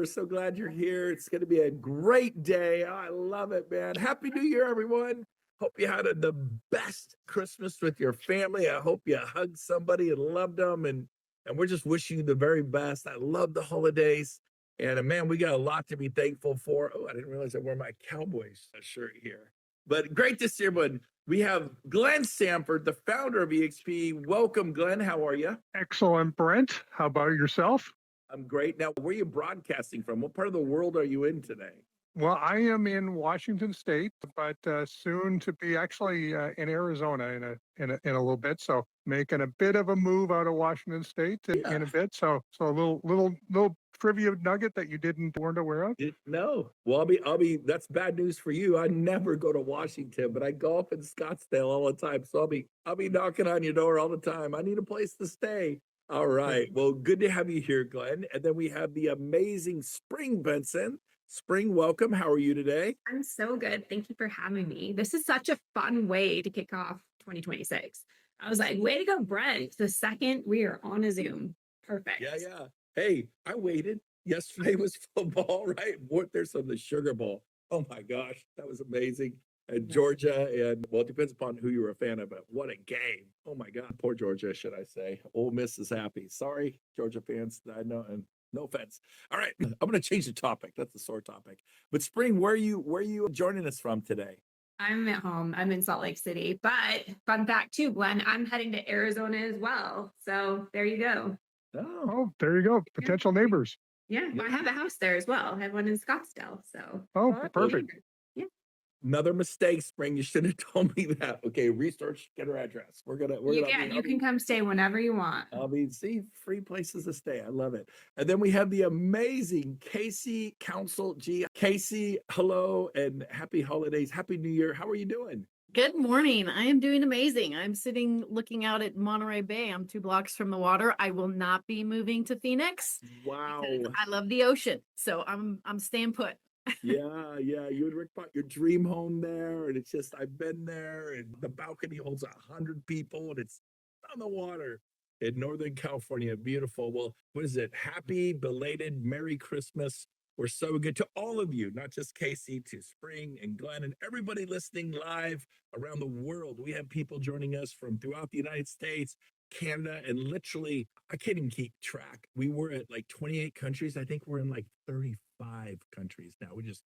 We're so glad you're here. It's going to be a great day. Oh, I love it, man. Happy New Year, everyone. Hope you had the best Christmas with your family. I hope you hugged somebody and loved them. And we're just wishing you the very best. I love the holidays. And man, we got a lot to be thankful for. Oh, I didn't realize I wore my Cowboys shirt here. But great to see everyone. We have Glenn Sanford, the founder of EXP. Welcome, Glenn. How are you? Excellent, Brent. How about yourself? I'm great. Now, where are you broadcasting from? What part of the world are you in today? Well, I am in Washington State, but soon to be actually in Arizona in a little bit. So making a bit of a move out of Washington State in a bit. So a little trivia nugget that you weren't aware of. No. Well, I'll be. That's bad news for you. I never go to Washington, but I golf in Scottsdale all the time. So I'll be knocking on your door all the time. I need a place to stay. All right. Well, good to have you here, Glenn. And then we have the amazing Spring Benson. Spring, welcome. How are you today? I'm so good. Thank you for having me. This is such a fun way to kick off 2026. I was like, way to go, Brent. The second we are on a Zoom. Perfect. Yeah. Hey, I waited. Yesterday was football, right? There's some of the Sugar Bowl. Oh my gosh, that was amazing. And Georgia, and well, it depends upon who you were a fan of, but what a game. Oh my God, poor Georgia, should I say. Ole Miss is happy. Sorry, Georgia fans. I know, and no offense. All right, I'm going to change the topic. That's a sore topic. But Spring, where are you joining us from today? I'm at home. I'm in Salt Lake City. But fun fact too, Glenn, I'm heading to Arizona as well. So there you go. Oh, there you go. Potential neighbors. Yeah, I have a house there as well. I have one in Scottsdale. So perfect. Another mistake, Spring. You should have told me that. Okay, research, get her address. You can come stay whenever you want. See, free places to stay. I love it. And then we have the amazing Casey Council G. Casey, hello and happy holidays. Happy New Year. How are you doing? Good morning. I am doing amazing. I'm sitting looking out at Monterey Bay. I'm 2 blocks from the water. I will not be moving to Phoenix. Wow. I love the ocean. So I'm staying put. Yeah. You and Rick bought your dream home there, and it's just I've been there, and the balcony holds 100 people, and it's on the water in Northern California. Beautiful. Well, what is it? Happy belated Merry Christmas. We're so good to all of you, not just Casey, to Spring and Glenn and everybody listening live around the world. We have people joining us from throughout the United States, Canada, and literally, I can't even keep track. We were at like 28 countries. I think we're in like 35 countries now.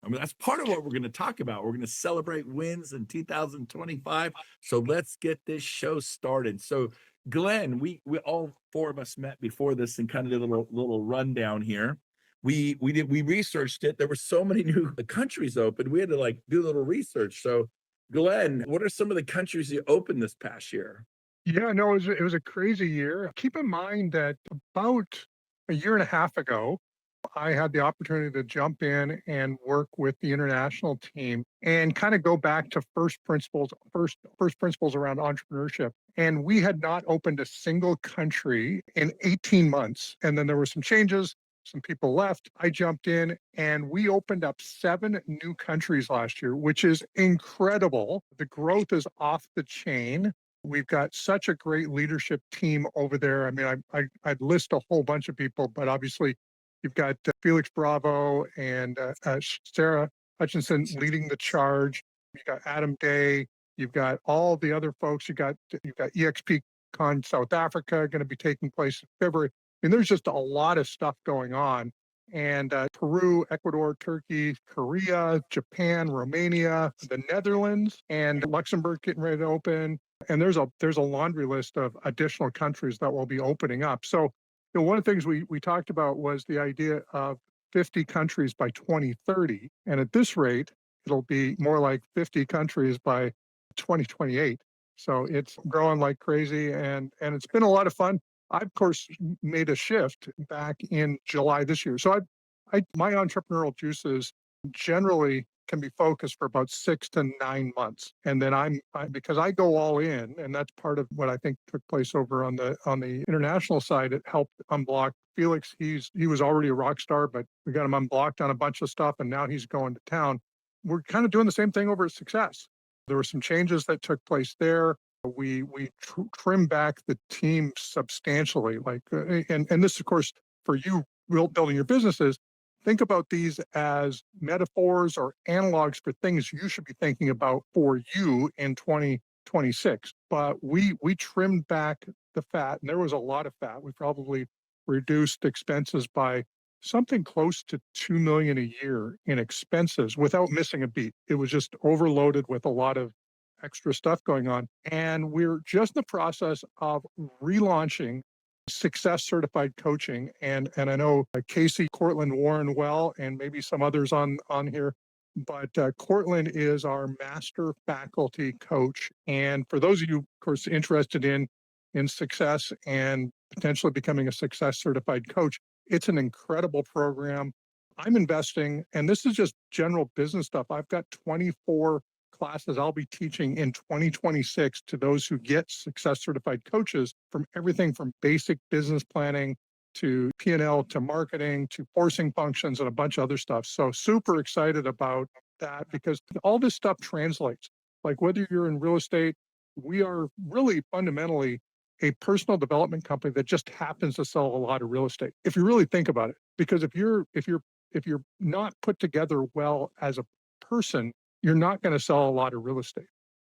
That's part of what we're going to talk about. We're going to celebrate wins in 2025. So let's get this show started. So Glenn, we all 4 of us met before this and kind of did a little rundown here. We researched it. There were so many new countries open. We had to do a little research. So Glenn, what are some of the countries you opened this past year? Yeah, no, it was a crazy year. Keep in mind that about a year and a half ago, I had the opportunity to jump in and work with the international team and kind of go back to first principles around entrepreneurship. And we had not opened a single country in 18 months. And then there were some changes. Some people left. I jumped in and we opened up 7 new countries last year, which is incredible. The growth is off the chain. We've got such a great leadership team over there. I mean, I'd list a whole bunch of people, but obviously you've got Felix Bravo and Sarah Hutchinson leading the charge. You've got Adam Day. You've got all the other folks. You've got EXP Con South Africa going to be taking place in February. I mean, there's just a lot of stuff going on. And Peru, Ecuador, Turkey, Korea, Japan, Romania, the Netherlands, and Luxembourg getting ready to open. And there's a laundry list of additional countries that will be opening up. So one of the things we talked about was the idea of 50 countries by 2030. And at this rate, it'll be more like 50 countries by 2028. So it's growing like crazy. And it's been a lot of fun. I, of course, made a shift back in July this year. So my entrepreneurial juices generally can be focused for about 6 to 9 months. And then because I go all in, and that's part of what I think took place over on the international side. It helped unblock Felix. He was already a rock star, but we got him unblocked on a bunch of stuff, and now he's going to town. We're kind of doing the same thing over at Success. There were some changes that took place there. We trimmed back the team substantially, and this, of course, for you building your businesses, think about these as metaphors or analogs for things you should be thinking about for you in 2026. But we trimmed back the fat, and there was a lot of fat. We probably reduced expenses by something close to 2 million a year in expenses without missing a beat. It was just overloaded with a lot of extra stuff going on. And we're just in the process of relaunching success certified coaching. And I know Casey, Cortland, Warren well, and maybe some others on here. But Cortland is our master faculty coach. And for those of you, of course, interested in success and potentially becoming a success certified coach, it's an incredible program. I'm investing, and this is just general business stuff. I've got 24 classes I'll be teaching in 2026 to those who get success certified coaches, from everything from basic business planning to P&L to marketing to forcing functions and a bunch of other stuff. So super excited about that, because all this stuff translates. Like whether you're in real estate, we are really fundamentally a personal development company that just happens to sell a lot of real estate. If you really think about it, because if you're not put together well as a person, you're not going to sell a lot of real estate.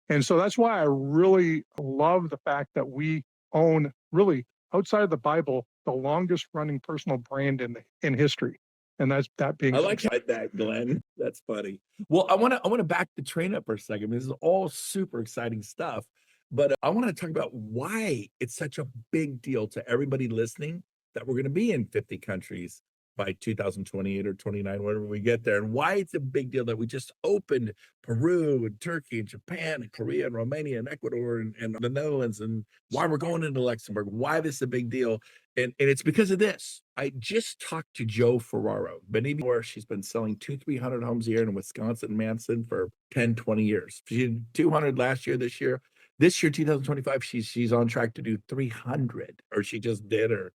And so that's why I really love the fact that we own, really outside of the Bible, the longest running personal brand in history. And that's that being I like that, Glenn. That's funny. Well, I want to back the train up for a second. This is all super exciting stuff, but I want to talk about why it's such a big deal to everybody listening that we're going to be in 50 countries by 2028 or 29, whenever we get there, and why it's a big deal that we just opened Peru and Turkey and Japan and Korea and Romania and Ecuador and the Netherlands, and why we're going into Luxembourg, why this is a big deal. And it's because of this. I just talked to Joe Ferraro. Many more, she's been selling 200-300 homes a year in Wisconsin, Madison for 10, 20 years. She did 200 last year, this year. This year, 2025, she's on track to do 300, or she just did, or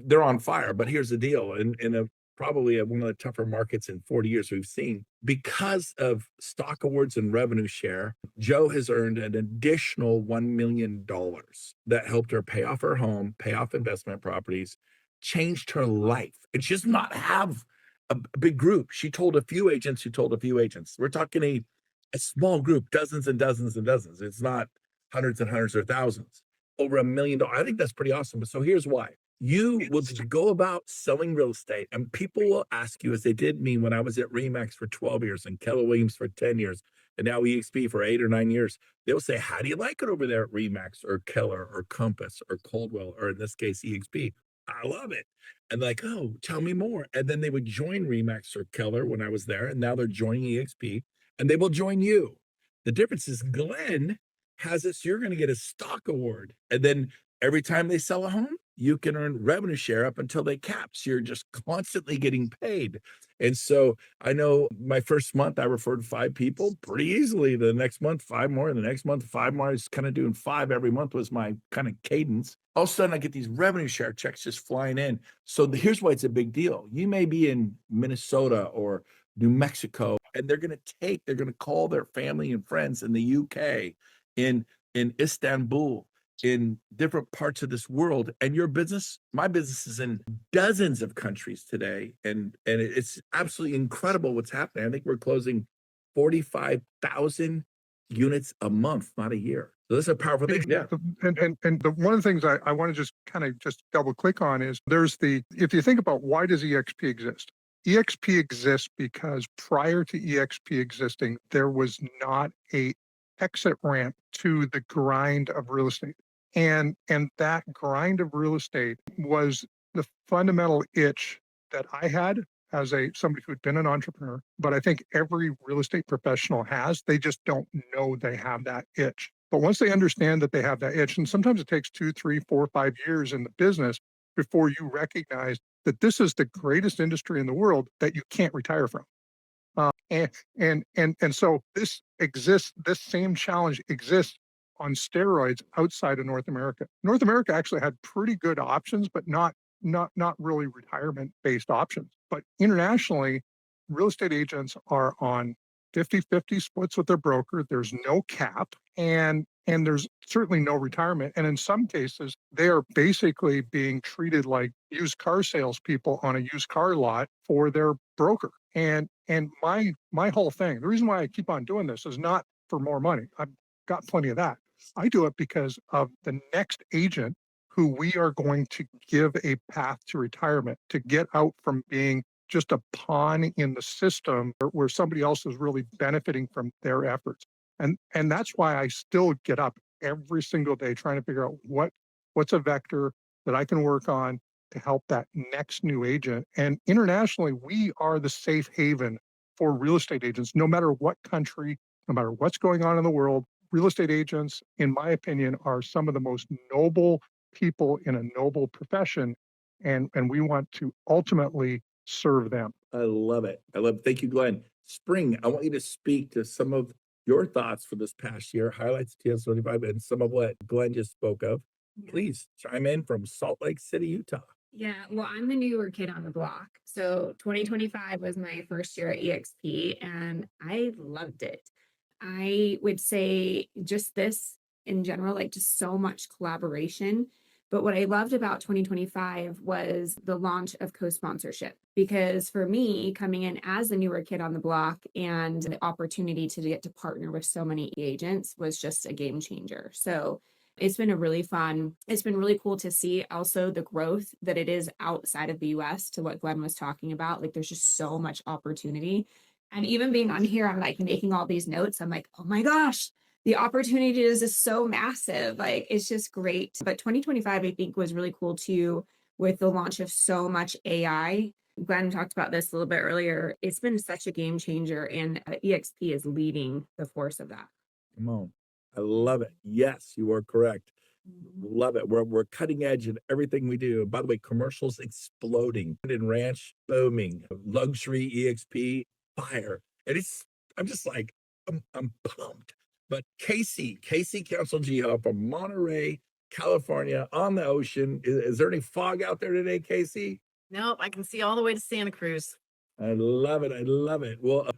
they're on fire. But here's the deal. In probably one of the tougher markets in 40 years we've seen, because of stock awards and revenue share, Joe has earned an additional $1 million that helped her pay off her home, pay off investment properties, changed her life. And she does not have a big group. She told a few agents who told a few agents. We're talking a small group, dozens and dozens and dozens. It's not hundreds and hundreds or thousands. Over $1 million. I think that's pretty awesome. But so here's why. You will just go about selling real estate, and people will ask you, as they did me when I was at Remax for 12 years and Keller Williams for 10 years, and now EXP for 8 or 9 years. They'll say, how do you like it over there at Remax or Keller or Compass or Coldwell, or in this case, EXP? I love it. And like, oh, tell me more. And then they would join Remax or Keller when I was there, and now they're joining EXP, and they will join you. The difference is Glenn has this, you're going to get a stock award. And then every time they sell a home, you can earn revenue share up until they cap. So you're just constantly getting paid. And so I know my first month, I referred 5 people pretty easily. The next month, 5 more. The next month, 5 more. I was kind of doing 5 every month was my kind of cadence. All of a sudden, I get these revenue share checks just flying in. So here's why it's a big deal. You may be in Minnesota or New Mexico, and they're going to call their family and friends in the UK, in Istanbul, in different parts of this world. And your business, my business, is in dozens of countries today. And it's absolutely incredible what's happening. I think we're closing 45,000 units a month, not a year. So this is a powerful thing. Yeah. And one of the things I want to just kind of just double click on is if you think about why does EXP exist? EXP exists because prior to EXP existing, there was not a exit ramp to the grind of real estate. And that grind of real estate was the fundamental itch that I had as somebody who had been an entrepreneur, but I think every real estate professional has. They just don't know they have that itch. But once they understand that they have that itch, and sometimes it takes 2, 3, 4, 5 years in the business before you recognize that this is the greatest industry in the world that you can't retire from. And so this exists, this same challenge exists on steroids outside of North America. North America actually had pretty good options, but not really retirement-based options. But internationally, real estate agents are on 50-50 splits with their broker. There's no cap, and there's certainly no retirement. And in some cases, they are basically being treated like used car salespeople on a used car lot for their broker. And my whole thing, the reason why I keep on doing this is not for more money. I've got plenty of that. I do it because of the next agent who we are going to give a path to retirement, to get out from being just a pawn in the system where somebody else is really benefiting from their efforts. And that's why I still get up every single day trying to figure out what's a vector that I can work on to help that next new agent. And internationally, we are the safe haven for real estate agents, no matter what country, no matter what's going on in the world. Real estate agents, in my opinion, are some of the most noble people in a noble profession. And we want to ultimately serve them. I love it. I love it. Thank you, Glenn. Spring, I want you to speak to some of your thoughts for this past year, highlights of 2025, and some of what Glenn just spoke of. Please chime in from Salt Lake City, Utah. Yeah, well, I'm the newer kid on the block. So 2025 was my first year at EXP and I loved it. I would say just this in general, like just so much collaboration. But what I loved about 2025 was the launch of co-sponsorship. Because for me, coming in as a newer kid on the block and the opportunity to get to partner with so many agents was just a game changer. So it's been it's been really cool to see also the growth that it is outside of the US to what Glenn was talking about. Like there's just so much opportunity. And even being on here, I'm like making all these notes. I'm like, oh my gosh, the opportunity is just so massive. Like it's just great. But 2025, I think, was really cool too with the launch of so much AI. Glenn talked about this a little bit earlier. It's been such a game changer, and EXP is leading the force of that. Come on. I love it. Yes, you are correct. Love it. We're cutting edge in everything we do. By the way, commercials exploding, in ranch booming, luxury EXP fire. And I'm just like, I'm pumped. But Casey Council Jiha from Monterey, California, on the ocean. Is there any fog out there today, Casey? Nope, I can see all the way to Santa Cruz. I love it. I love it. Well,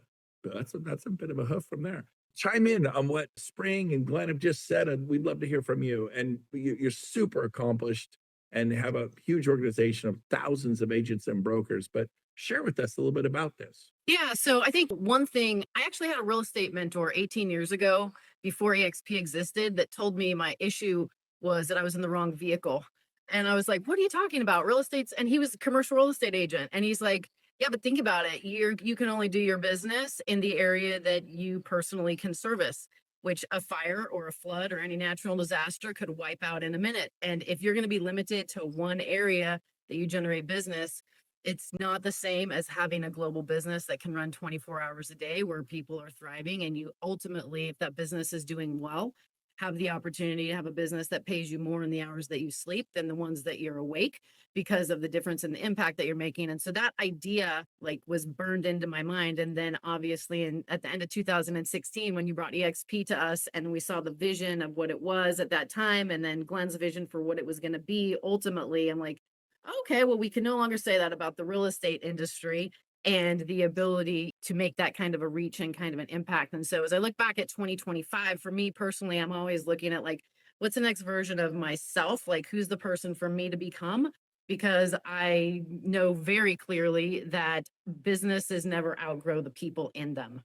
that's a bit of a hoof from there. Chime in on what Spring and Glenn have just said, and we'd love to hear from you. And you're super accomplished and have a huge organization of thousands of agents and brokers. But share with us a little bit about this. Yeah, so I think one thing, I actually had a real estate mentor 18 years ago before EXP existed that told me my issue was that I was in the wrong vehicle. And I was like, what are you talking about? Real estate's, and he was a commercial real estate agent. And he's like, yeah, but think about it. You can only do your business in the area that you personally can service, which a fire or a flood or any natural disaster could wipe out in a minute. And if you're going to be limited to one area that you generate business, it's not the same as having a global business that can run 24 hours a day where people are thriving. And you ultimately, if that business is doing well, have the opportunity to have a business that pays you more in the hours that you sleep than the ones that you're awake because of the difference in the impact that you're making. And so that idea like was burned into my mind. And then obviously at the end of 2016, when you brought EXP to us and we saw the vision of what it was at that time, and then Glenn's vision for what it was going to be, ultimately, I'm like, okay, well, we can no longer say that about the real estate industry and the ability to make that kind of a reach and kind of an impact. And so as I look back at 2025, for me personally, I'm always looking at like, what's the next version of myself? Like, who's the person for me to become? Because I know very clearly that businesses never outgrow the people in them.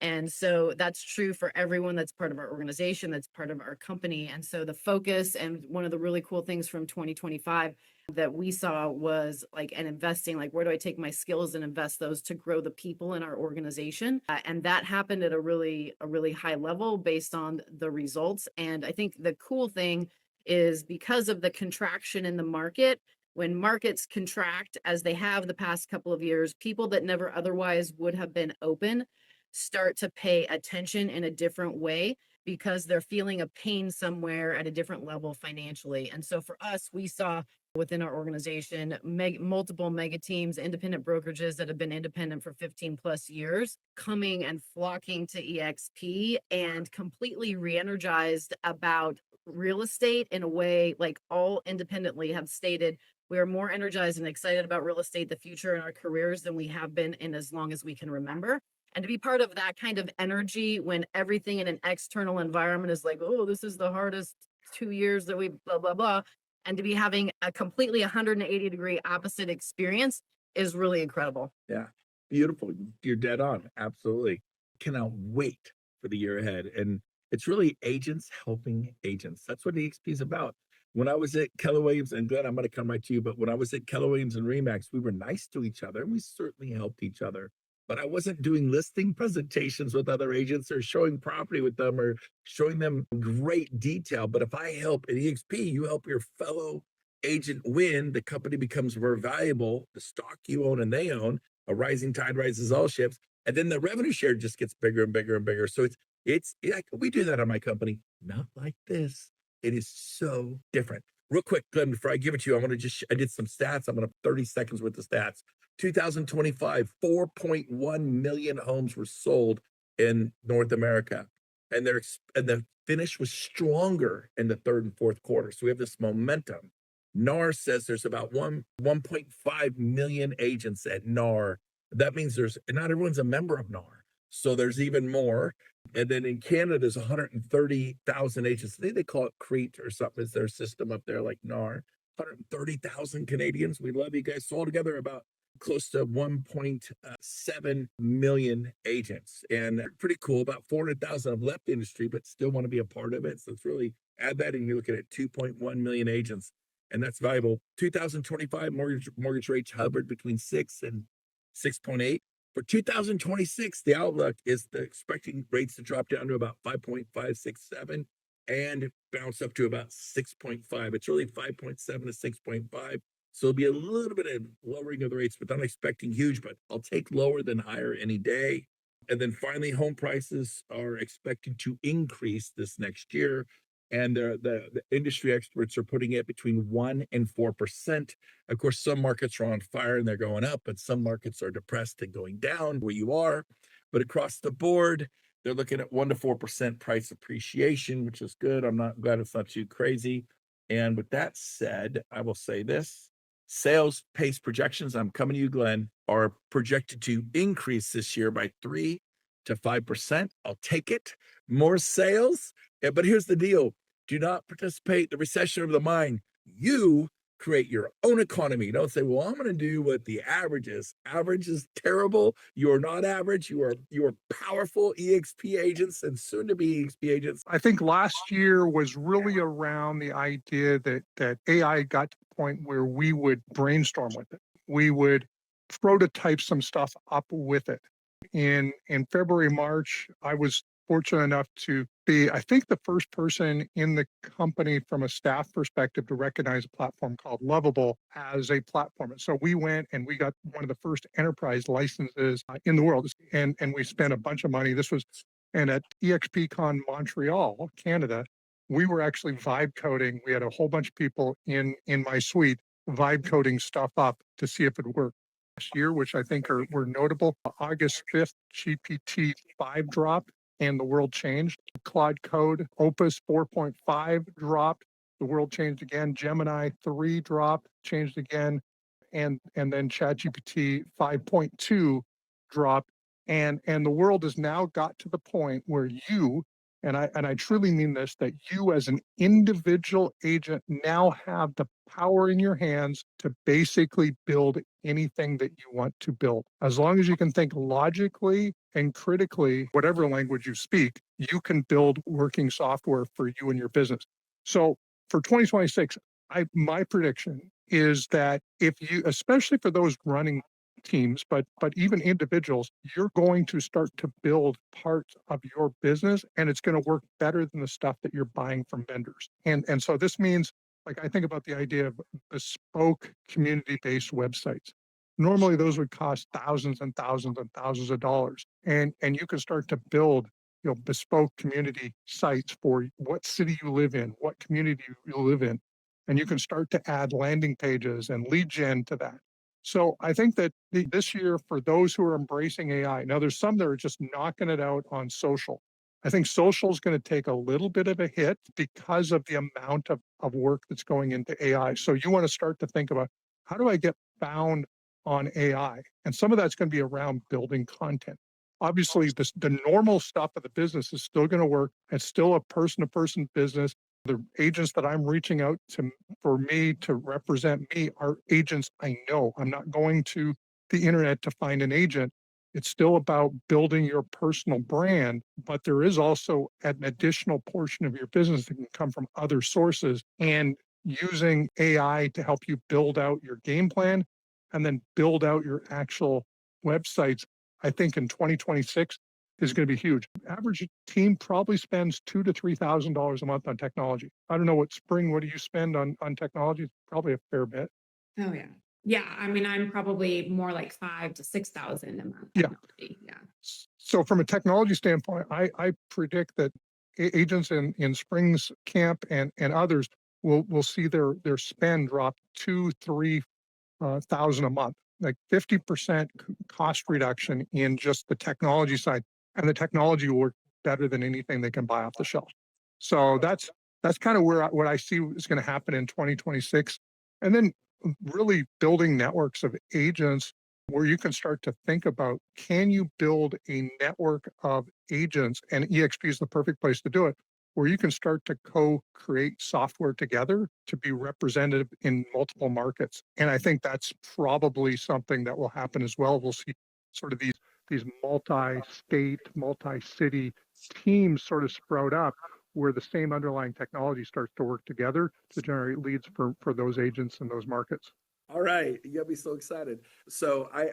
And so that's true for everyone that's part of our organization, that's part of our company. And so the focus, and one of the really cool things from 2025 that we saw was like an investing, like where do I take my skills and invest those to grow the people in our organization? And that happened at a really high level based on the results. And I think the cool thing is because of the contraction in the market, when markets contract as they have the past couple of years, people that never otherwise would have been open start to pay attention in a different way because they're feeling a pain somewhere at a different level financially. And so for us, we saw within our organization, multiple mega teams, independent brokerages that have been independent for 15 plus years, coming and flocking to EXP and completely re-energized about real estate in a way like all independently have stated, we are more energized and excited about real estate, the future in our careers than we have been in as long as we can remember. And to be part of that kind of energy when everything in an external environment is like, oh, this is the hardest 2 years that we blah, blah, blah. And to be having a completely 180-degree opposite experience is really incredible. Yeah, beautiful. You're dead on. Absolutely. Cannot wait for the year ahead. And it's really agents helping agents. That's what EXP is about. When I was at Keller Williams, and Glenn, I'm going to come right to you, but when I was at Keller Williams and Remax, we were nice to each other and we certainly helped each other. But I wasn't doing listing presentations with other agents or showing property with them or showing them great detail. But if I help at EXP, you help your fellow agent win, the company becomes more valuable, the stock you own and they own, a rising tide rises all ships, and then the revenue share just gets bigger and bigger and bigger. So it's like we do that on my company, not like this. It is so different. Real quick, Glenn, before I give it to you, I want to just I did some stats. I'm going to 30 seconds with the stats. 2025, 4.1 million homes were sold in North America, and the finish was stronger in the third and fourth quarter. So we have this momentum. NAR says there's about 1.5 million agents at NAR. That means there's not everyone's a member of NAR. So there's even more. And then in Canada, there's 130,000 agents. They call it CREAT or something is their system up there like NAR. 130,000 Canadians. We love you guys. So altogether about close to 1.7 million agents. And pretty cool. About 400,000 have left the industry, but still want to be a part of it. So it's really add that and you're looking at 2.1 million agents. And that's valuable. 2025 mortgage rates hovered between 6 and 6.8. For 2026, the outlook is expecting rates to drop down to about 5.567 and bounce up to about 6.5. It's really 5.7 to 6.5. So it'll be a little bit of lowering of the rates, but I'm not expecting huge, but I'll take lower than higher any day. And then finally, home prices are expected to increase this next year. And the industry experts are putting it between 1% and 4%. Of course, some markets are on fire and they're going up, but some markets are depressed and going down where you are. But across the board, they're looking at 1% to 4% price appreciation, which is good. I'm not glad it's not too crazy. And with that said, I will say this. Sales pace projections, I'm coming to you, Glenn, are projected to increase this year by 3 to 5%. I'll take it. More sales. Yeah, but here's the deal. Do not participate in the recession of the mind. You create your own economy. Don't say, well, I'm going to do what the average is. Average is terrible. You are not average. You are powerful EXP agents and soon to be EXP agents. I think last year was really around the idea that AI got to the point where we would brainstorm with it. We would prototype some stuff up with it. In February, March, I was fortunate enough to be, I think, the first person in the company from a staff perspective to recognize a platform called Lovable as a platform. And so we went and we got one of the first enterprise licenses in the world. And we spent a bunch of money. And at EXPCon Montreal, Canada, we were actually vibe coding. We had a whole bunch of people in my suite vibe coding stuff up to see if it worked. Last year, which I think were notable, August 5th, GPT-5 dropped and the world changed. Claude Code, Opus 4.5 dropped, the world changed again. Gemini 3 dropped, changed again. And then ChatGPT 5.2 dropped. And the world has now got to the point where you, and I truly mean this, that you as an individual agent now have the power in your hands to basically build anything that you want to build. As long as you can think logically and critically, whatever language you speak, you can build working software for you and your business. So for 2026, my prediction is that if you, especially for those running teams, but even individuals, you're going to start to build parts of your business and it's going to work better than the stuff that you're buying from vendors. And so this means, like, I think about the idea of bespoke community-based websites. Normally those would cost thousands and thousands and thousands of dollars. And you can start to build, bespoke community sites for what city you live in, what community you live in. And you can start to add landing pages and lead gen to that. So I think that this year, for those who are embracing AI, now there's some that are just knocking it out on social. I think social is going to take a little bit of a hit because of the amount of work that's going into AI. So you want to start to think about, how do I get found on AI? And some of that's going to be around building content. Obviously, the normal stuff of the business is still going to work. It's still a person-to-person business. The agents that I'm reaching out to for me to represent me are agents I know. I'm not going to the internet to find an agent. It's still about building your personal brand, but there is also an additional portion of your business that can come from other sources, and using AI to help you build out your game plan and then build out your actual websites. I think in 2026 is going to be huge. Average team probably spends $2,000 to $3,000 a month on technology. I don't know what do you spend on technology? Probably a fair bit. Oh yeah. Yeah. I mean, I'm probably more like 5 to 6,000 a month. Yeah. Technology. Yeah. So from a technology standpoint, I predict that agents in Springs Camp and others will see their spend drop 2-3 thousand a month, like 50% cost reduction in just the technology side, and the technology will work better than anything they can buy off the shelf. So that's kind of what I see is going to happen in 2026, and then really building networks of agents where you can start to think about, can you build a network of agents, and EXP is the perfect place to do it, where you can start to co-create software together to be representative in multiple markets. And I think that's probably something that will happen as well. We'll see sort of these multi-state, multi-city teams sort of sprout up where the same underlying technology starts to work together to generate leads for those agents in those markets. All right, you got me so excited. So I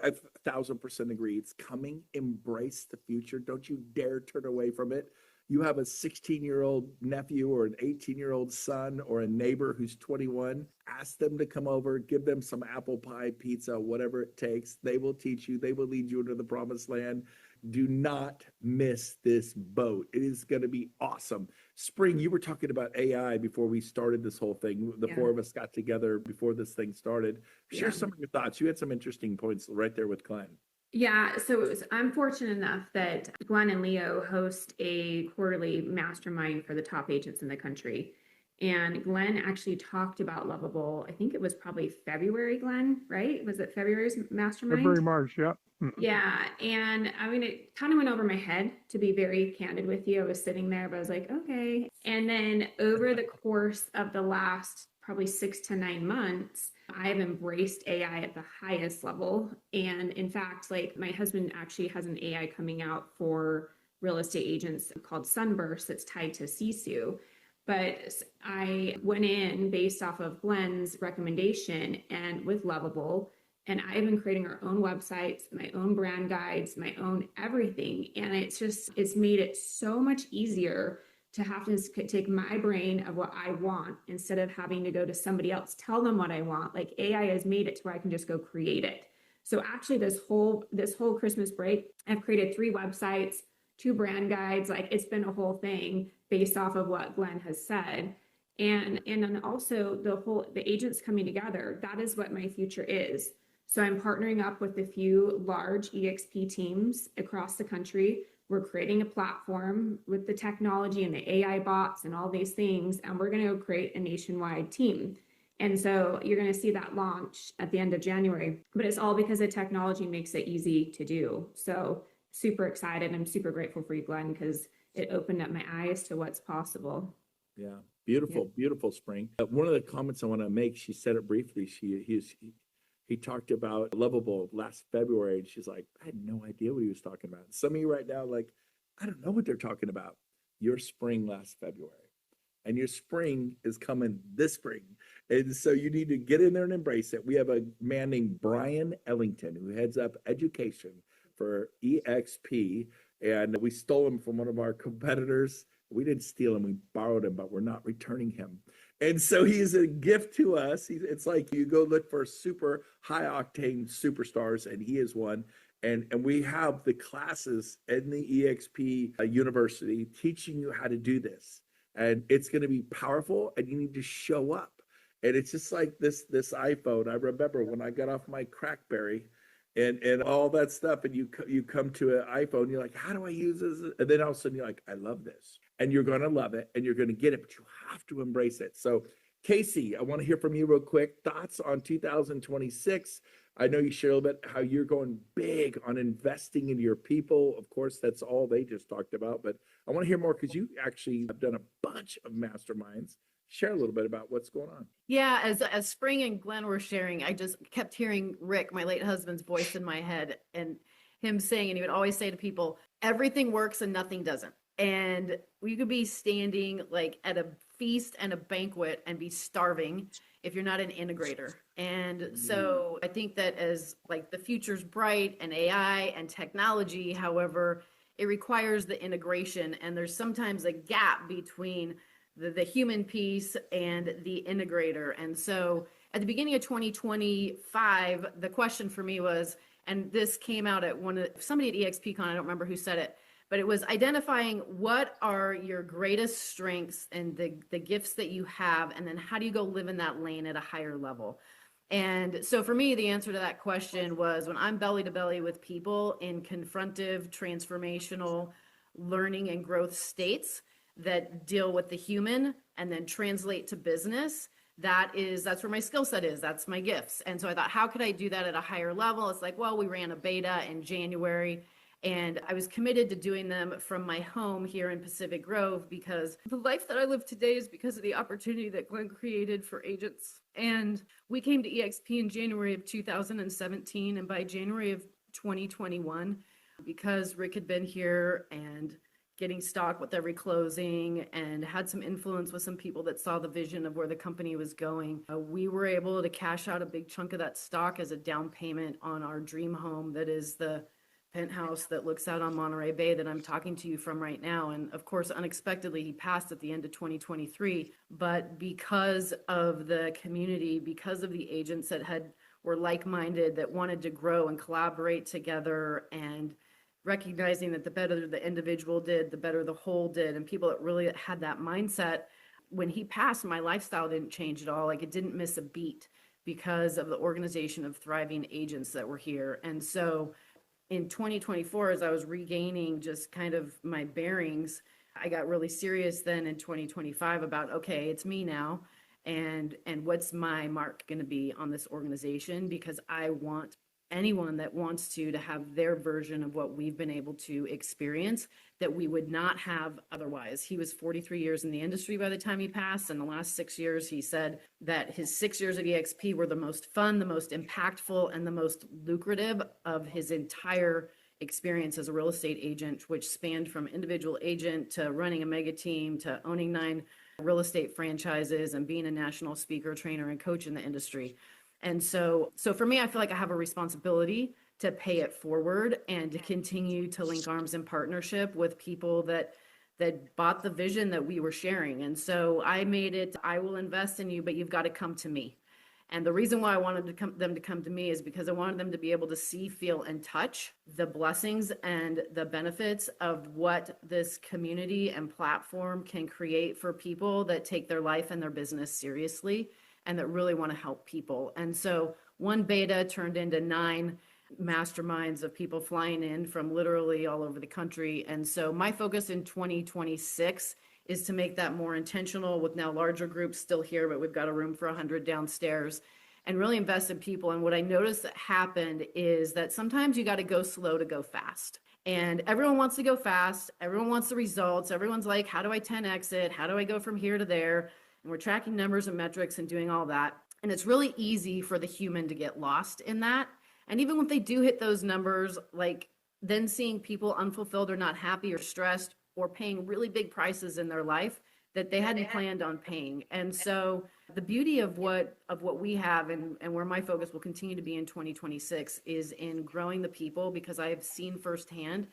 1,000% agree. It's coming. Embrace the future. Don't you dare turn away from it. You have a 16-year-old nephew or an 18-year-old son or a neighbor who's 21. Ask them to come over, give them some apple pie, pizza, whatever it takes. They will teach you. They will lead you into the promised land. Do not miss this boat. It is going to be awesome. Spring, you were talking about AI before we started this whole thing. The four of us got together before this thing started. Share some of your thoughts. You had some interesting points right there with Glenn. Yeah, so I'm fortunate enough that Glenn and Leo host a quarterly mastermind for the top agents in the country. And Glenn actually talked about Lovable. I think it was probably February, Glenn, right? Was it February's mastermind? February, March, yeah. Yeah. And I mean, it kind of went over my head, to be very candid with you. I was sitting there, but I was like, okay. And then over the course of the last probably 6 to 9 months, I've embraced AI at the highest level. And in fact, like my husband actually has an AI coming out for real estate agents called Sunburst that's tied to Sisu. But I went in based off of Glenn's recommendation and with Lovable, and I've been creating our own websites, my own brand guides, my own everything. And it's made it so much easier to have to take my brain of what I want instead of having to go to somebody else, tell them what I want. Like AI has made it to where I can just go create it. So actually this whole Christmas break, I've created 3 websites, 2 brand guides. Like it's been a whole thing based off of what Glenn has said. And then also the agents coming together, that is what my future is. So I'm partnering up with a few large EXP teams across the country. We're creating a platform with the technology and the AI bots and all these things, and we're going to create a nationwide team. And so you're going to see that launch at the end of January, but it's all because the technology makes it easy to do. So super excited. I'm super grateful for you, Glenn, because it opened up my eyes to what's possible. Yeah, beautiful, beautiful, Spring. One of the comments I want to make, she said it briefly. He talked about Lovable last February, and she's like, I had no idea what he was talking about. Some of you right now, like, I don't know what they're talking about. Your spring last February, and your spring is coming this spring. And so you need to get in there and embrace it. We have a man named Brian Ellington who heads up education for EXP, and we stole him from one of our competitors. We didn't steal him, we borrowed him, but we're not returning him. And so he's a gift to us. It's like you go look for super high octane superstars, and he is one. And we have the classes in the EXP university teaching you how to do this. And it's going to be powerful, and you need to show up. And it's just like this iPhone. I remember when I got off my Crackberry and all that stuff, and you come to an iPhone, you're like, how do I use this? And then all of a sudden you're like, I love this. And you're going to love it, and you're going to get it, but you have to embrace it. So Casey, I want to hear from you real quick. Thoughts on 2026? I know you share a little bit how you're going big on investing in your people. Of course, that's all they just talked about, but I want to hear more because you actually have done a bunch of masterminds. Share a little bit about what's going on. Yeah, as Spring and Glenn were sharing, I just kept hearing Rick, my late husband's voice in my head, and him saying, and he would always say to people, everything works and nothing doesn't. And we could be standing like at a feast and a banquet and be starving if you're not an integrator. And so I think that as like the future's bright and AI and technology, however, it requires the integration. And there's sometimes a gap between the human piece and the integrator. And so at the beginning of 2025, the question for me was, and this came out at somebody at EXPCon, I don't remember who said it, but it was identifying what are your greatest strengths and the gifts that you have, and then how do you go live in that lane at a higher level? And so for me, the answer to that question was when I'm belly to belly with people in confrontive, transformational, learning and growth states that deal with the human and then translate to business, that's where my skill set is. That's my gifts. And so I thought, how could I do that at a higher level? It's like, well, we ran a beta in January, and I was committed to doing them from my home here in Pacific Grove because the life that I live today is because of the opportunity that Glenn created for agents. And we came to EXP in January of 2017. And by January of 2021, because Rick had been here and getting stock with every closing and had some influence with some people that saw the vision of where the company was going, we were able to cash out a big chunk of that stock as a down payment on our dream home that is the penthouse that looks out on Monterey Bay that I'm talking to you from right now. And of course, unexpectedly, he passed at the end of 2023. But because of the community, because of the agents that were like-minded, that wanted to grow and collaborate together, and recognizing that the better the individual did, the better the whole did, and people that really had that mindset, when he passed, my lifestyle didn't change at all. Like, it didn't miss a beat because of the organization of thriving agents that were here. And so in 2024, as I was regaining just kind of my bearings, I got really serious then in 2025 about, okay, it's me now. And what's my mark going to be on this organization? Because I want anyone that wants to have their version of what we've been able to experience that we would not have otherwise. He was 43 years in the industry by the time he passed. And the last 6 years, he said that his 6 years at EXP were the most fun, the most impactful, and the most lucrative of his entire experience as a real estate agent, which spanned from individual agent to running a mega team to owning 9 real estate franchises and being a national speaker, trainer, and coach in the industry. And so for me, I feel like I have a responsibility to pay it forward and to continue to link arms in partnership with people that bought the vision that we were sharing. And so I made it, I will invest in you, but you've got to come to me. And the reason why I wanted them to come to me is because I wanted them to be able to see, feel, and touch the blessings and the benefits of what this community and platform can create for people that take their life and their business seriously and that really want to help people. And so one beta turned into 9 masterminds of people flying in from literally all over the country. And so my focus in 2026 is to make that more intentional with now larger groups still here, but we've got a room for 100 downstairs, and really invest in people. And what I noticed that happened is that sometimes you got to go slow to go fast. And everyone wants to go fast. Everyone wants the results. Everyone's like, how do I 10X it? How do I go from here to there? And we're tracking numbers and metrics and doing all that. And it's really easy for the human to get lost in that. And even when they do hit those numbers, like then seeing people unfulfilled or not happy or stressed or paying really big prices in their life that they hadn't planned on paying. And so the beauty of what we have and where my focus will continue to be in 2026 is in growing the people, because I have seen firsthand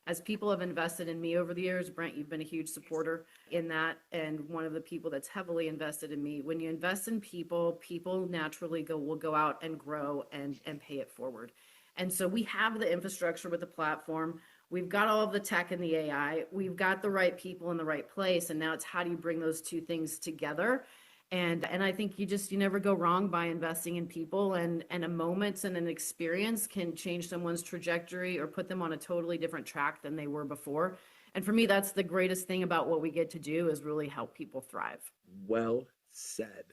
as people have invested in me over the years. Brent, you've been a huge supporter in that, and one of the people that's heavily invested in me. When you invest in people, people naturally will go out and grow and pay it forward. And so we have the infrastructure with the platform. We've got all of the tech and the AI. We've got the right people in the right place. And now it's how do you bring those two things together? And I think you never go wrong by investing in people, and a moment and an experience can change someone's trajectory or put them on a totally different track than they were before. And for me, that's the greatest thing about what we get to do, is really help people thrive. Well said.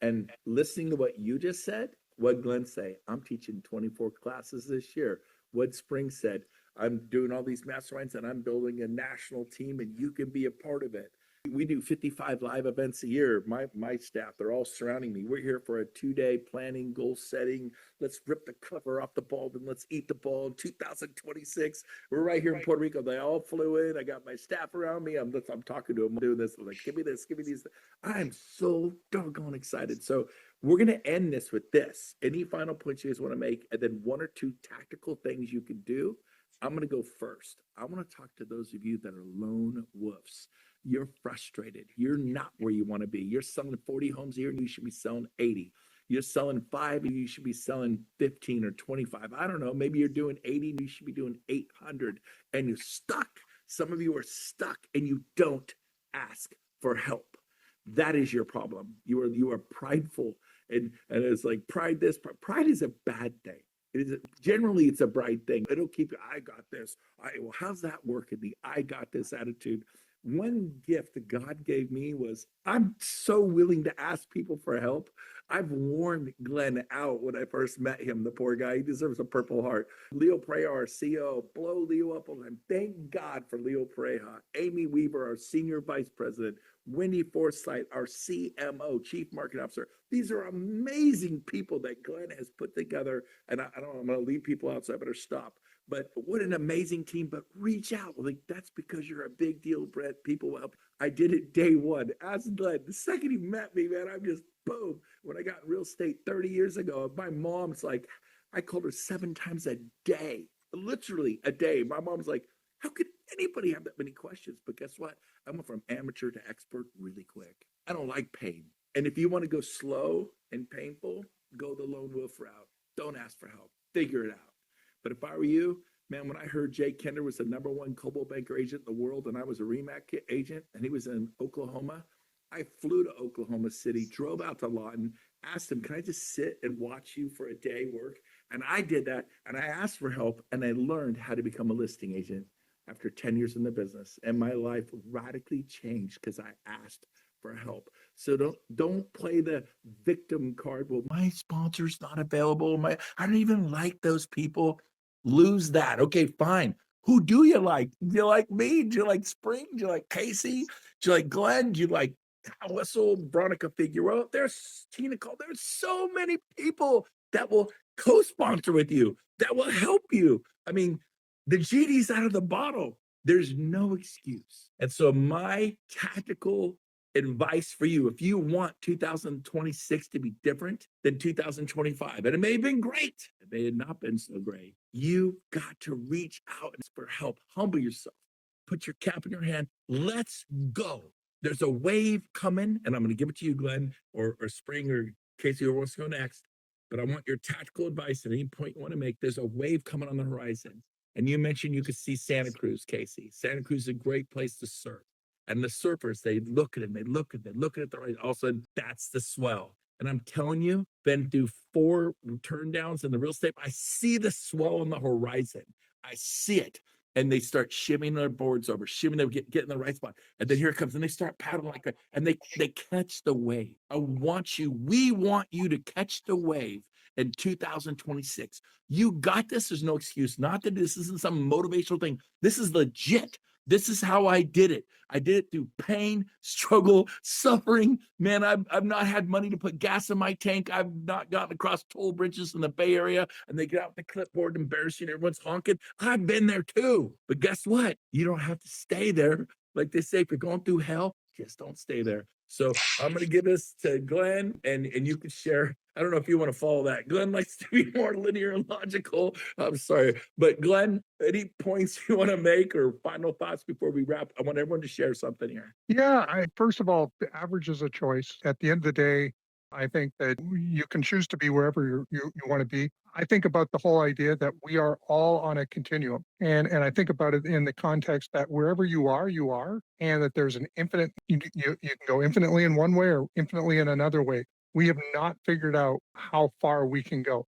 And listening to what you just said, What Glenn say? I'm teaching 24 classes this year. What Spring said? I'm doing all these masterminds and I'm building a national team and you can be a part of it. We do 55 live events a year. My staff, they're all surrounding me. We're here for a 2-day planning, goal setting. Let's rip the cover off the bulb and let's eat the ball in 2026. We're right here in Puerto Rico. They all flew in. I got my staff around me. I'm talking to them, doing this. I'm like, give me this, give me these. I'm so doggone excited. So we're going to end this with this. Any final points you guys want to make, and then 1 or 2 tactical things you can do. I'm going to go first. I want to talk to those of you that are lone wolves. You're frustrated. You're not where you want to be. You're selling 40 homes a year and you should be selling 80. You're selling 5 and you should be selling 15 or 25. I don't know. Maybe you're doing 80 and you should be doing 800 and you're stuck. Some of you are stuck and you don't ask for help. That is your problem. You are prideful and it's like pride is a bad thing. Generally it's a bright thing. It'll keep you, I got this. Well, how's that working? The I got this attitude. One gift that God gave me was I'm so willing to ask people for help. I've worn Glenn out when I first met him, the poor guy. He deserves a Purple Heart. Leo Pareja, our CEO, blow Leo up. And thank God for Leo Pareja. Amy Weaver, our Senior Vice President. Wendy Forsythe, our CMO, Chief Marketing Officer. These are amazing people that Glenn has put together. And I don't know, I'm going to leave people out, so I better stop. But what an amazing team. But reach out. Like, that's because you're a big deal, Brett. People will help. I did it day one. Ask Glenn. The second he met me, man, I'm just boom. When I got in real estate 30 years ago, my mom's like, I called her 7 times a day, literally a day. My mom's like, how could anybody have that many questions? But guess what? I went from amateur to expert really quick. I don't like pain. And if you want to go slow and painful, go the lone wolf route. Don't ask for help. Figure it out. But if I were you, man, when I heard Jay Kender was the #1 Coldwell Banker agent in the world and I was a REMAC agent and he was in Oklahoma, I flew to Oklahoma City, drove out to Lawton, asked him, can I just sit and watch you for a day work? And I did that and I asked for help and I learned how to become a listing agent after 10 years in the business. And my life radically changed because I asked for help. So don't play the victim card. Well, my sponsor's not available. I don't even like those people. Lose that. Okay, fine. Who do you like? Do you like me? Do you like Spring? Do you like Casey? Do you like Glenn? Do you like Wessel, Veronica Figueroa? There's Tina Cole. There's so many people that will co-sponsor with you, that will help you. I mean, the genie's out of the bottle. There's no excuse. And so my tactical advice for you, if you want 2026 to be different than 2025, and it may have been great, it may have not been so great, you got to reach out for help. Humble yourself. Put your cap in your hand. Let's go. There's a wave coming, and I'm going to give it to you, Glenn, or Spring, or Casey, who wants to go next. But I want your tactical advice at any point you want to make. There's a wave coming on the horizon. And you mentioned you could see Santa Cruz, Casey. Santa Cruz is a great place to surf. And the surfers, they look at it, they look at it, all of a sudden, that's the swell. And I'm telling you, been through 4 turn downs in the real estate. I see the swell on the horizon. I see it. And they start shimming their boards over, shimming them, get in the right spot. And then here it comes, and they start paddling like that, and they catch the wave. We want you to catch the wave in 2026. You got this. There's no excuse. Not that this isn't some motivational thing. This is legit. This is how I did it. I did it through pain, struggle, suffering. Man, I've not had money to put gas in my tank. I've not gotten across toll bridges in the Bay Area and they get out the clipboard embarrassing. Everyone's honking. I've been there too. But guess what? You don't have to stay there. Like they say, if you're going through hell, just don't stay there. So I'm going to give this to Glenn and you can share. I don't know if you want to follow that. Glenn likes to be more linear and logical. I'm sorry. But Glenn, any points you want to make or final thoughts before we wrap? I want everyone to share something here. Yeah, first of all, the average is a choice. At the end of the day, I think that you can choose to be wherever you want to be. I think about the whole idea that we are all on a continuum. And I think about it in the context that wherever you are, and that there's an infinite, you can go infinitely in one way or infinitely in another way. We have not figured out how far we can go.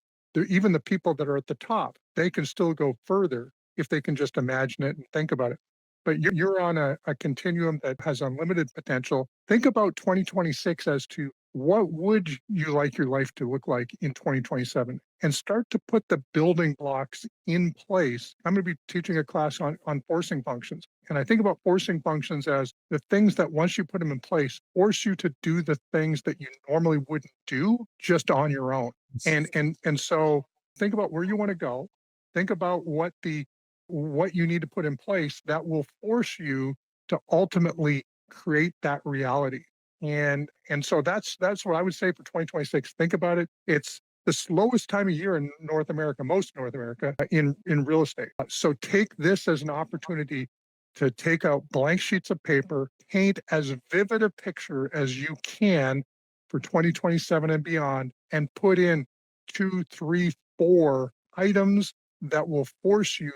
Even the people that are at the top, they can still go further if they can just imagine it and think about it. But you're on a continuum that has unlimited potential. Think about 2026 as to what would you like your life to look like in 2027? And start to put the building blocks in place. I'm going to be teaching a class on forcing functions. And I think about forcing functions as the things that once you put them in place, force you to do the things that you normally wouldn't do just on your own. And so think about where you want to go. Think about what you need to put in place that will force you to ultimately create that reality. And so that's what I would say for 2026. Think about it. It's the slowest time of year in North America, most North America, in real estate. So take this as an opportunity to take out blank sheets of paper, paint as vivid a picture as you can for 2027 and beyond, and put in 2, 3, 4 items that will force you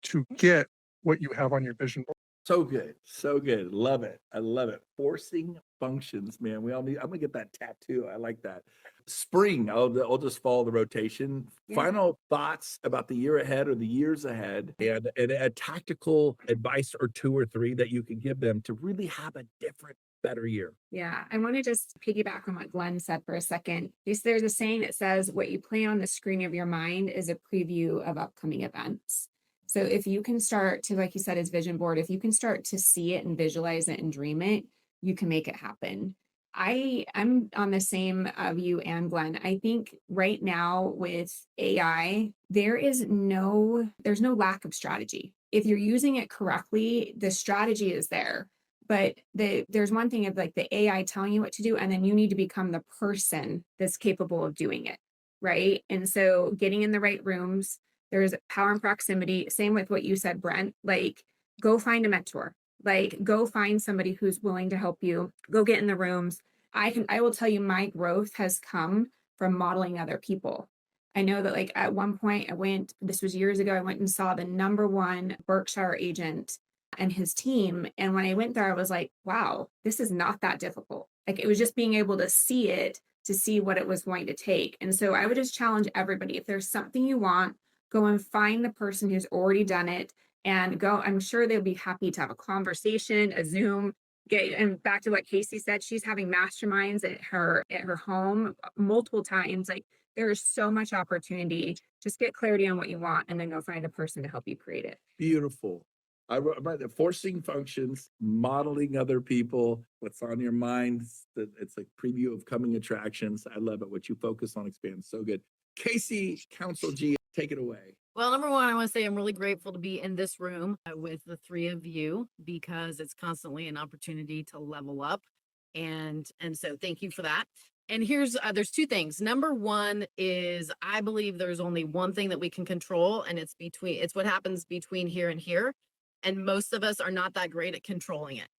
to get what you have on your vision board. So good. So good. Love it. I love it. Forcing functions, man. I'm gonna get that tattoo. I like that. Spring. I'll just follow the rotation. Yeah. Final thoughts about the year ahead or the years ahead, and a tactical advice or 2 or 3 that you can give them to really have a different, better year. Yeah, I want to just piggyback on what Glenn said for a second. There's a saying that says, what you play on the screen of your mind is a preview of upcoming events. So if you can start to, like you said, his vision board, if you can start to see it and visualize it and dream it, you can make it happen. I'm on the same view and Glenn. I think right now with AI, there's no lack of strategy. If you're using it correctly, the strategy is there. But there's one thing of like the AI telling you what to do, and then you need to become the person that's capable of doing it, right? And so getting in the right rooms, there's power and proximity. Same with what you said, Brent. Like, go find a mentor. Like, go find somebody who's willing to help you. Go get in the rooms. I will tell you, my growth has come from modeling other people. I know that like at one point this was years ago, I went and saw the #1 Berkshire agent and his team. And when I went there, I was like, wow, this is not that difficult. Like, it was just being able to see it, to see what it was going to take. And so I would just challenge everybody, if there's something you want, go and find the person who's already done it and go. I'm sure they'll be happy to have a conversation, a Zoom. And back to what Casey said, she's having masterminds at her home multiple times. Like, there is so much opportunity. Just get clarity on what you want and then go find a person to help you create it. Beautiful. I wrote about the forcing functions, modeling other people, what's on your mind. It's like preview of coming attractions. I love it. What you focus on expands. So good. Casey, Council G, take it away. Well, number one, I want to say I'm really grateful to be in this room with the 3 of you, because it's constantly an opportunity to level up. And so thank you for that. And there's 2 things. Number one is, I believe there's only one thing that we can control, and it's what happens between here and here. And most of us are not that great at controlling it,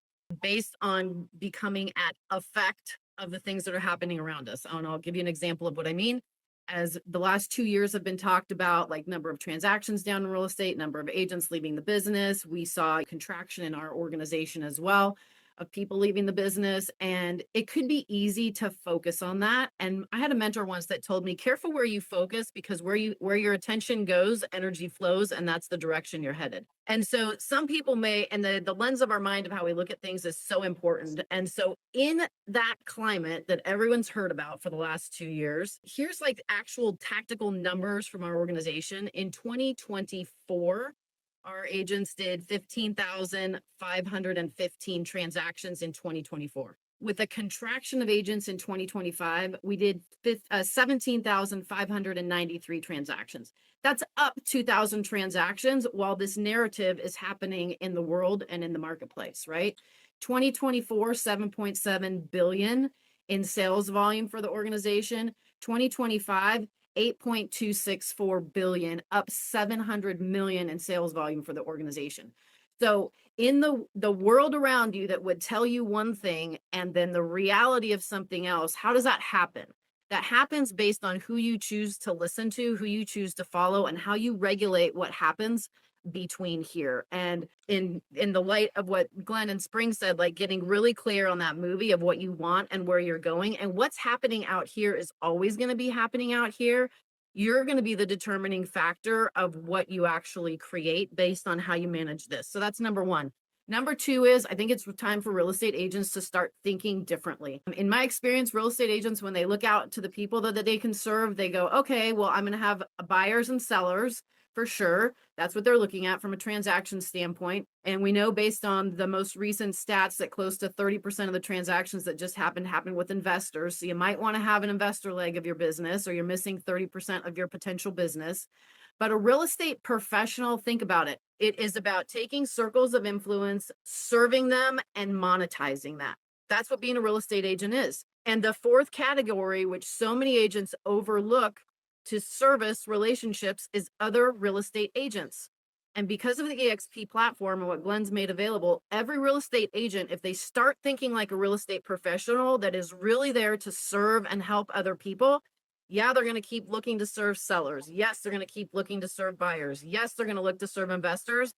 based on becoming at effect of the things that are happening around us. And I'll give you an example of what I mean. As the last 2 years have been talked about, like number of transactions down in real estate, number of agents leaving the business. We saw a contraction in our organization as well, of people leaving the business. And it could be easy to focus on that. And I had a mentor once that told me, careful where you focus, because where your attention goes, energy flows, and that's the direction you're headed. And so some people and the lens of our mind of how we look at things is so important. And so in that climate that everyone's heard about for the last 2 years, here's like actual tactical numbers from our organization. In 2024, our agents did 15,515 transactions in 2024. With a contraction of agents in 2025, we did 17,593 transactions. That's up 2,000 transactions while this narrative is happening in the world and in the marketplace, right? 2024, 7.7 billion in sales volume for the organization. 2025, 8.264 billion, up 700 million in sales volume for the organization. So in the world around you that would tell you one thing and then the reality of something else, how does that happen? That happens based on who you choose to listen to, who you choose to follow, and how you regulate what happens between here. And in the light of what Glenn and Spring said, like getting really clear on that movie of what you want and where you're going, and what's happening out here is always going to be happening out here. You're going to be the determining factor of what you actually create based on how you manage this. So that's number one. Number two is I think it's time for real estate agents to start thinking differently. In my experience, real estate agents, when they look out to the people that they can serve, they go, okay, well, I'm going to have buyers and sellers for sure. That's what they're looking at from a transaction standpoint. And we know based on the most recent stats that close to 30% of the transactions that just happened with investors. So you might want to have an investor leg of your business, or you're missing 30% of your potential business. But a real estate professional, think about it. It is about taking circles of influence, serving them, and monetizing that. That's what being a real estate agent is. And the fourth category, which so many agents overlook to service relationships, is other real estate agents. And because of the EXP platform and what Glenn's made available, every real estate agent, if they start thinking like a real estate professional that is really there to serve and help other people, yeah, they're going to keep looking to serve sellers. Yes, they're going to keep looking to serve buyers. Yes, they're going to look to serve investors.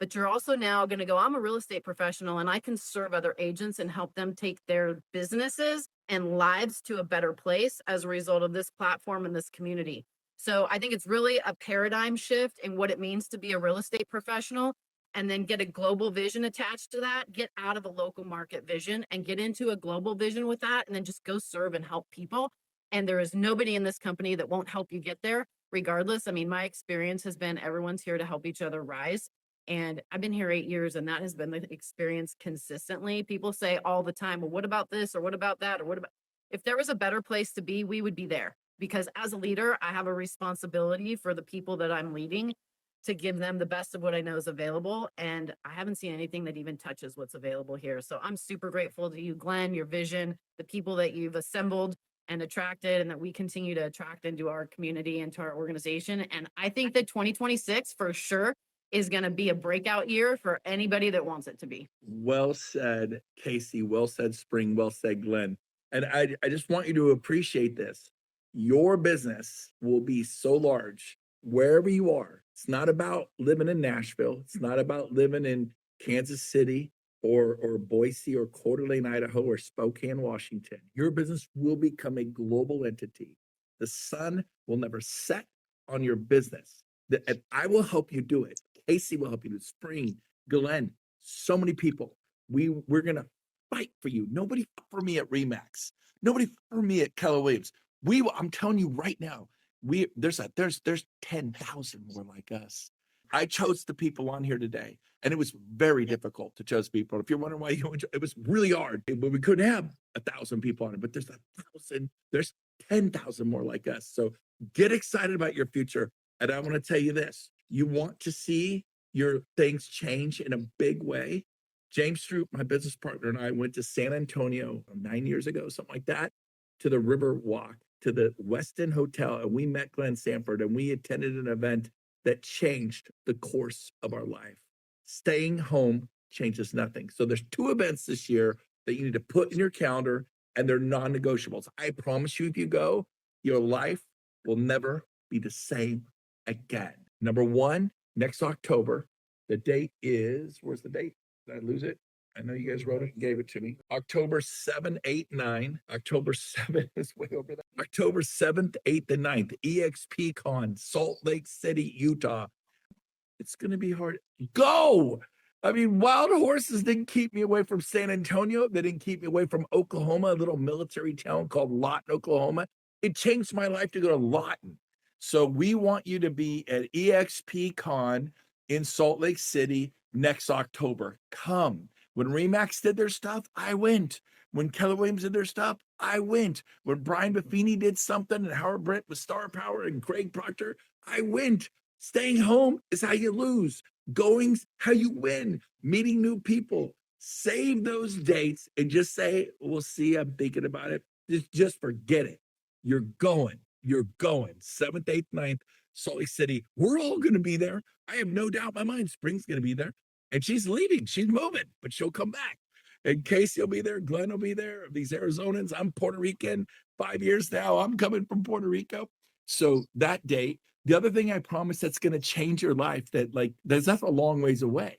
But you're also now going to go, I'm a real estate professional and I can serve other agents and help them take their businesses and lives to a better place as a result of this platform and this community. So I think it's really a paradigm shift in what it means to be a real estate professional, and then get a global vision attached to that, get out of a local market vision and get into a global vision with that, and then just go serve and help people. And there is nobody in this company that won't help you get there regardless. I mean, my experience has been everyone's here to help each other rise. And I've been here 8 years, and that has been the experience consistently. People say all the time, well, what about this? Or what about that? Or what about, if there was a better place to be, we would be there. Because as a leader, I have a responsibility for the people that I'm leading to give them the best of what I know is available. And I haven't seen anything that even touches what's available here. So I'm super grateful to you, Glenn, your vision, the people that you've assembled and attracted, and that we continue to attract into our community and to our organization. And I think that 2026 for sure is going to be a breakout year for anybody that wants it to be. Well said, Casey. Well said, Spring. Well said, Glenn. And I just want you to appreciate this. Your business will be so large wherever you are. It's not about living in Nashville. It's not about living in Kansas City or Boise or Coeur d'Alene, Idaho, or Spokane, Washington. Your business will become a global entity. The sun will never set on your business. And I will help you do it. Casey will help you do it. Spring, Glenn, so many people. We're gonna fight for you. Nobody fought for me at Remax. Nobody fought for me at Keller Williams. I'm telling you right now, there's 10,000 more like us. I chose the people on here today, and it was very difficult to choose people. If you're wondering why it was really hard, but we couldn't have 1,000 people on it. But there's 10,000 more like us. So get excited about your future. And I want to tell you this: you want to see your things change in a big way. James Stroop, my business partner, and I went to San Antonio 9 years ago, something like that, to the River Walk, to the Westin Hotel, and we met Glenn Sanford, and we attended an event that changed the course of our life. Staying home changes nothing. So there's 2 events this year that you need to put in your calendar, and they're non-negotiables. I promise you, if you go, your life will never be the same again. Number 1, next October. The date is, where's the date? Did I lose it? I know you guys wrote it and gave it to me. October 7, 8, 9. October 7 is way over there. October 7th, 8th, and 9th. EXP Con, Salt Lake City, Utah. It's going to be hard. Go! I mean, wild horses didn't keep me away from San Antonio. They didn't keep me away from Oklahoma, a little military town called Lawton, Oklahoma. It changed my life to go to Lawton. So we want you to be at EXP Con in Salt Lake City next October. Come. When Remax did their stuff, I went. When Keller Williams did their stuff, I went. When Brian Buffini did something and Howard Brent with Star Power and Craig Proctor, I went. Staying home is how you lose. Going's how you win. Meeting new people. Save those dates and just say, we'll see, I'm thinking about it. Just forget it. You're going. You're going. 7th, 8th, 9th, Salt Lake City. We're all going to be there. I have no doubt in my mind Spring's going to be there. And she's leaving. She's moving, but she'll come back. And Casey will be there. Glenn will be there. These Arizonans. I'm Puerto Rican. 5 years now. I'm coming from Puerto Rico. So that date. The other thing I promise that's going to change your life, that's a long ways away.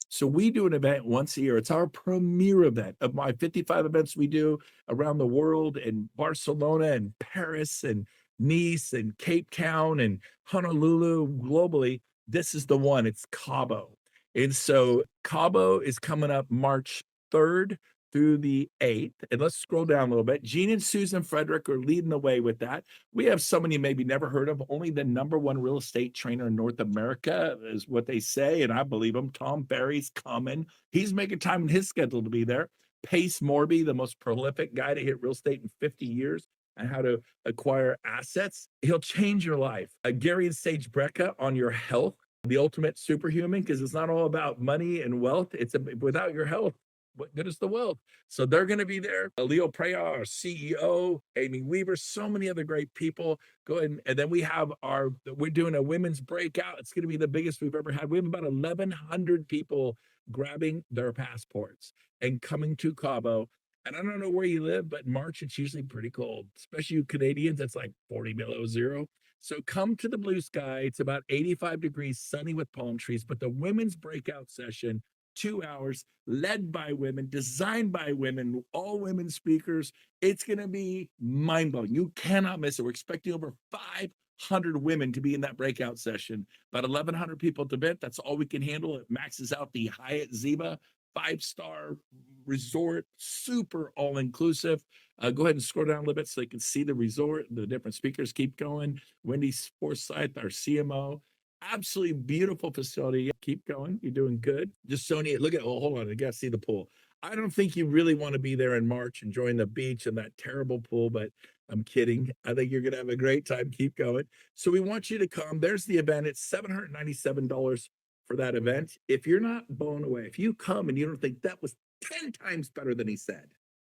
So we do an event once a year. It's our premier event of my 55 events we do around the world, in Barcelona and Paris and Nice and Cape Town and Honolulu globally. This is the one. It's Cabo. And so Cabo is coming up March 3rd through the 8th. And let's scroll down a little bit. Gene and Susan Frederick are leading the way with that. We have someone you maybe never heard of, only the #1 real estate trainer in North America is what they say. And I believe him. Tom Barry's coming. He's making time in his schedule to be there. Pace Morby, the most prolific guy to hit real estate in 50 years and how to acquire assets. He'll change your life. Gary and Sage Brecka on your health, the ultimate superhuman, because it's not all about money and wealth. Without your health, what good is the wealth? So they're going to be there. Leo Preya, our CEO, Amy Weaver, so many other great people. Go ahead. And then we're doing a women's breakout. It's going to be the biggest we've ever had. We have about 1,100 people grabbing their passports and coming to Cabo. And I don't know where you live, but in March, it's usually pretty cold, especially you Canadians. It's like 40 below zero. So come to the blue sky. It's about 85 degrees, sunny with palm trees. But the women's breakout session, 2 hours, led by women, designed by women, all women speakers. It's going to be mind blowing. You cannot miss it. We're expecting over 500 women to be in that breakout session. About 1,100 people at the event. That's all we can handle. It maxes out the Hyatt Ziva 5-star resort, super all inclusive. Go ahead and scroll down a little bit so you can see the resort, the different speakers. Keep going. Wendy Forsyth, our CMO. Absolutely beautiful facility. Keep going. You're doing good. Just Sonia, look at, oh, hold on. I got to see the pool. I don't think you really want to be there in March enjoying the beach and that terrible pool, but I'm kidding. I think you're going to have a great time. Keep going. So we want you to come. There's the event. It's $797 for that event. If you're not blown away, if you come and you don't think that was 10 times better than he said,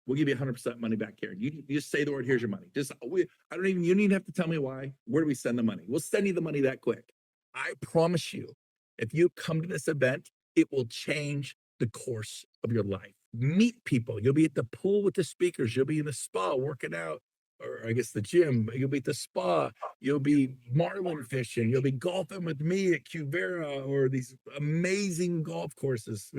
we'll give you 100% money back here. You just say the word, here's your money. You don't even have to tell me why. Where do we send the money? We'll send you the money that quick. I promise you, if you come to this event, it will change the course of your life. Meet people. You'll be at the pool with the speakers. You'll be in the spa working out, or I guess the gym. You'll be at the spa. You'll be marlin fishing. You'll be golfing with me at Cuvera or these amazing golf courses.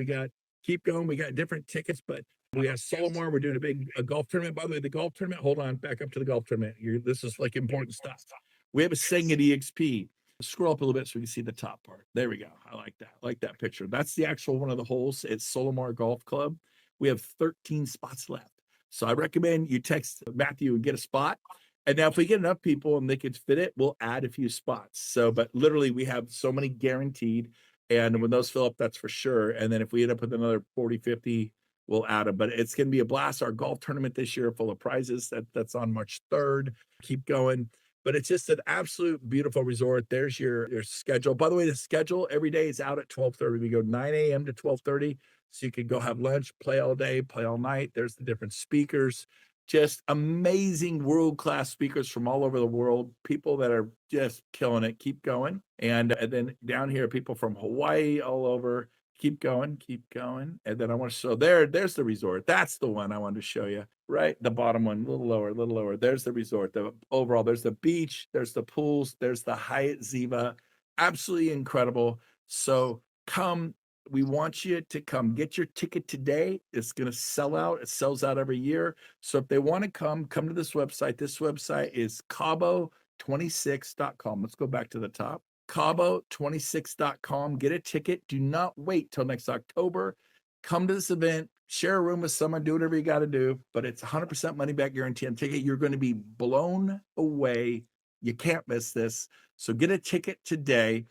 Keep going. We got different tickets, but we have Solomar. We're doing a big golf tournament. By the way, the golf tournament, hold on, back up to the golf tournament. This is like important stuff. We have a saying at EXP. Scroll up a little bit so we can see the top part. There we go. I like that. I like that picture. That's the actual one of the holes. It's Solomar Golf Club. We have 13 spots left. So I recommend you text Matthew and get a spot. And now if we get enough people and they could fit it, we'll add a few spots. So, but literally we have so many guaranteed. And when those fill up, that's for sure. And then if we end up with another 40, 50, we'll add them. But it's going to be a blast. Our golf tournament this year full of prizes. That's on March 3rd. Keep going. But it's just an absolute beautiful resort. There's your schedule. By the way, the schedule every day is out at 12:30. We go 9 a.m. to 12:30. So you can go have lunch, play all day, play all night. There's the different speakers. Just amazing world-class speakers from all over the world. People that are just killing it. Keep going. And then down here, people from Hawaii all over. Keep going, keep going. And then I want to show there's the resort. That's the one I wanted to show you. Right, the bottom one, a little lower. There's the resort. The overall, there's the beach, there's the pools, there's the Hyatt Ziva. Absolutely incredible. So come. We want you to come. Get your ticket today. It's going to sell out. It sells out every year. So if they want to come to this website. This website is cabo26.com. Let's go back to the top. Cabo26.com. Get a ticket. Do not wait till next October. Come to this event. Share a room with someone. Do whatever you got to do. But it's 100% money back guarantee on ticket. You're going to be blown away. You can't miss this. So get a ticket today.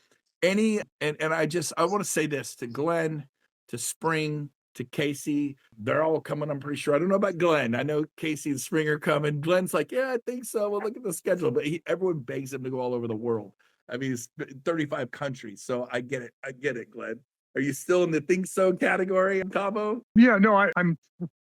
I want to say this to Glenn, to Spring, to Casey. They're all coming, I'm pretty sure. I don't know about Glenn. I know Casey and Spring are coming. Glenn's like, yeah, I think so. Well, look at the schedule. But everyone begs him to go all over the world. I mean, it's 35 countries. So I get it, Glenn. Are you still in the think so category in Cabo? Yeah, no, I'm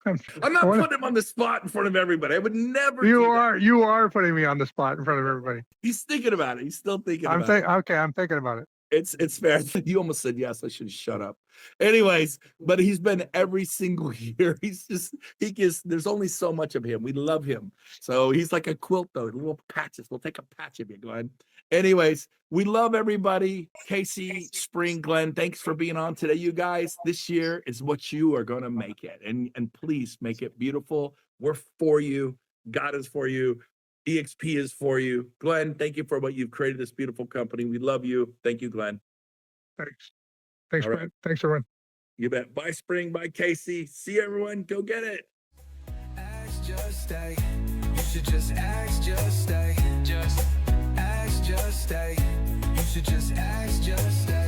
not putting him on the spot in front of everybody. I would never. You are putting me on the spot in front of everybody. He's thinking about it. He's still thinking about it. Okay, I'm thinking about it. It's fair. You almost said yes. I should shut up. Anyways, but he's been every single year. There's only so much of him. We love him. So he's like a quilt though, little patches. We'll take a patch of you, Glenn. Anyways, we love everybody. Casey, Spring, Glenn, thanks for being on today. You guys, this year is what you are going to make it. And please make it beautiful. We're for you. God is for you. EXP is for you. Glenn, thank you for what you've created, this beautiful company. We love you. Thank you, Glenn. Thanks. Thanks, All right. Brent. Thanks, everyone. You bet. Bye, Spring. Bye, Casey. See you, everyone. Go get it. Ask, just stay. You should just ask, just stay. Just ask, just stay. You should just ask, just stay.